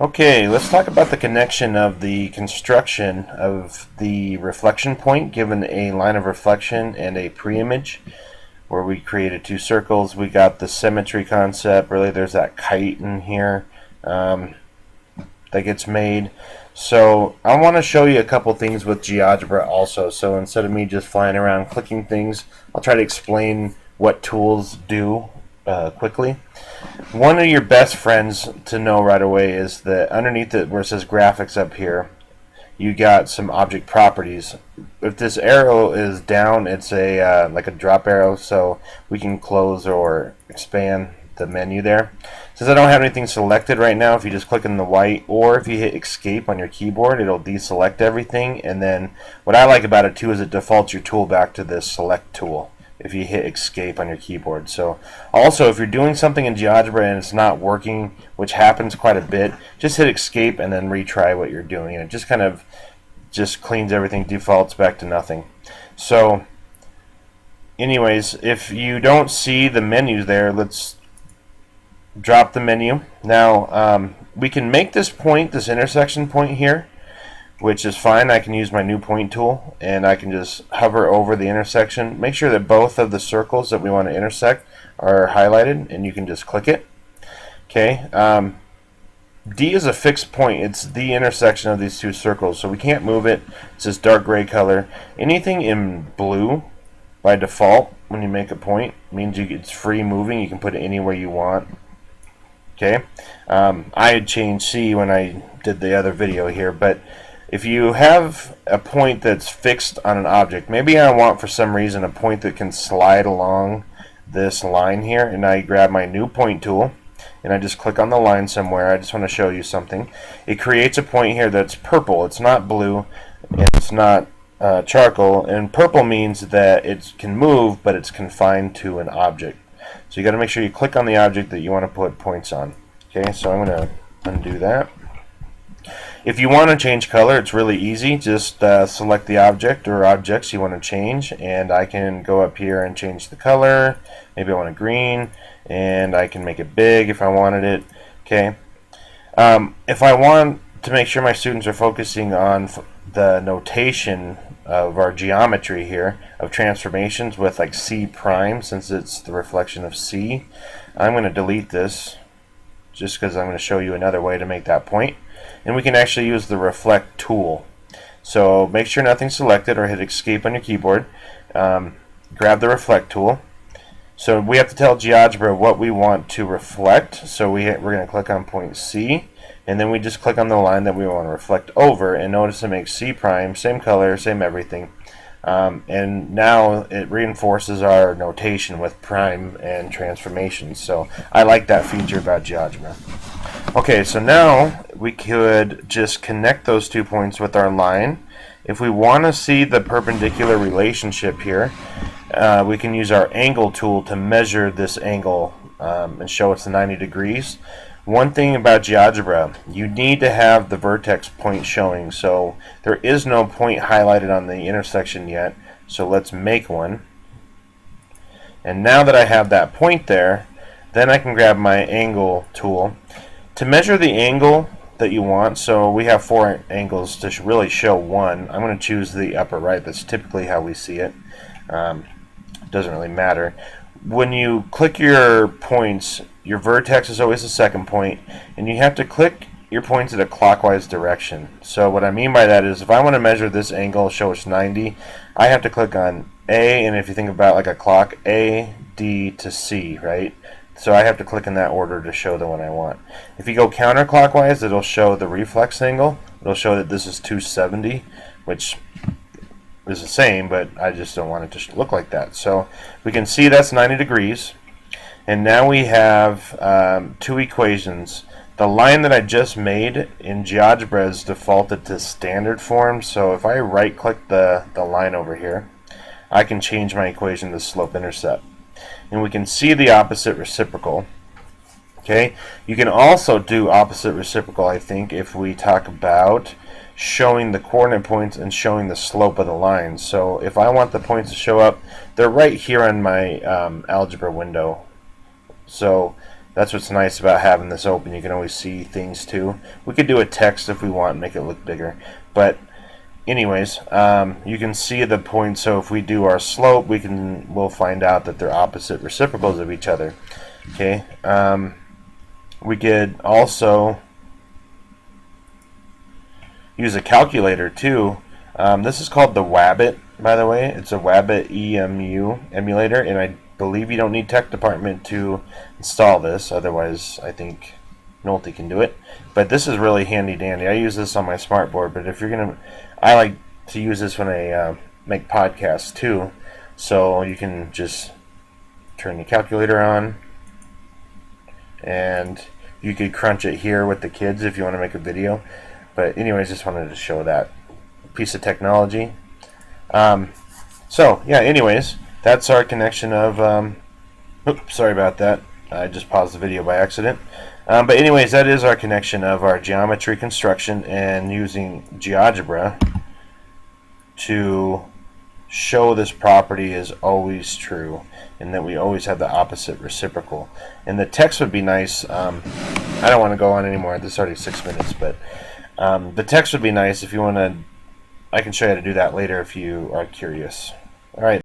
Okay, let's talk about the connection of the construction of the reflection point given a line of reflection and a pre-image where we created two circles. We got the symmetry concept. Really, there's that kite in here that gets made. So I want to show you a couple things with GeoGebra also. So instead of me just flying around clicking things, I'll try to explain what tools do quickly. One of your best friends to know right away is that underneath it where it says graphics up here, you got some object properties. If this arrow is down, it's a like a drop arrow, so we can close or expand the menu there. Since I don't have anything selected right now, if you just click in the white or if you hit escape on your keyboard, it'll deselect everything. And then what I like about it too is it defaults your tool back to this select tool if you hit escape on your keyboard. So also, if you're doing something in GeoGebra and it's not working, which happens quite a bit, just hit escape and then retry what you're doing, and it just kind of just cleans everything, defaults back to nothing. So anyways, if you don't see the menus there, let's drop the menu. Now we can make this point, this intersection point here, which is fine. I can use my new point tool and I can just hover over the intersection. Make sure that both of the circles that we want to intersect are highlighted, and you can just click it. Okay. D is a fixed point. It's the intersection of these two circles, so we can't move it. It's this dark gray color. Anything in blue by default when you make a point means it's free moving. You can put it anywhere you want. Okay. I had changed C when I did the other video here, but if you have a point that's fixed on an object, maybe I want for some reason a point that can slide along this line here, and I grab my new point tool and I just click on the line somewhere. I just want to show you something. It creates a point here that's purple. It's not blue and it's not charcoal, and purple means that it can move but it's confined to an object. So you got to make sure you click on the object that you want to put points on. Okay, so I'm going to undo that. If you want to change color, it's really easy. Just select the object or objects you want to change, and I can go up here and change the color. Maybe I want a green, and I can make it big if I wanted it. Okay. If I want to make sure my students are focusing on the notation of our geometry here of transformations with like C prime, since it's the reflection of C, I'm going to delete this just because I'm going to show you another way to make that point. And we can actually use the reflect tool. So make sure nothing's selected or hit escape on your keyboard. Grab the reflect tool. So we have to tell GeoGebra what we want to reflect. So we're going to click on point C, and then we just click on the line that we want to reflect over, and notice it makes C prime, same color, same everything. And now it reinforces our notation with prime and transformations. So I like that feature about GeoGebra. Okay, so now we could just connect those 2 points with our line. If we want to see the perpendicular relationship here, we can use our angle tool to measure this angle and show it's 90 degrees. One thing about GeoGebra, you need to have the vertex point showing. So there is no point highlighted on the intersection yet, so let's make one. And now that I have that point there, then I can grab my angle tool to measure the angle that you want. So we have 4 angles to really show one. I'm going to choose the upper right. That's typically how we see it. Doesn't really matter. When you click your points, your vertex is always the second point, and you have to click your points in a clockwise direction. So what I mean by that is if I want to measure this angle, show it's 90, I have to click on A, and if you think about like a clock, A, D to C, right? So I have to click in that order to show the one I want. If you go counterclockwise, it'll show the reflex angle. It'll show that this is 270, which is the same, but I just don't want it to look like that. So we can see that's 90 degrees. And now we have 2 equations. The line that I just made in GeoGebra is defaulted to standard form. So if I right click the line over here, I can change my equation to slope-intercept. And we can see the opposite reciprocal. Okay, you can also do opposite reciprocal, I think, if we talk about showing the coordinate points and showing the slope of the line. So if I want the points to show up, they're right here on my algebra window. So That's what's nice about having this open. You can always see things too. We could do a text if we want and make it look bigger. But anyways, you can see the point. So if we do our slope, we'll find out that they're opposite reciprocals of each other. Okay. We could also use a calculator too. This is called the Wabbit, by the way. It's a Wabbit EMU emulator, and I believe you don't need tech department to install this. Otherwise, I think Nolte can do it. But this is really handy dandy. I use this on my smartboard, but if you're gonna, I like to use this when I make podcasts too. So you can just turn the calculator on, and you could crunch it here with the kids if you want to make a video. But anyways, just wanted to show that piece of technology. So yeah, anyways, that's our connection of oops, sorry about that, I just paused the video by accident. But anyways, that is our connection of our geometry construction and using GeoGebra to show this property is always true and that we always have the opposite reciprocal. And the text would be nice. I don't want to go on anymore. This is already 6 minutes, but the text would be nice if you want to. I can show you how to do that later if you are curious. All right.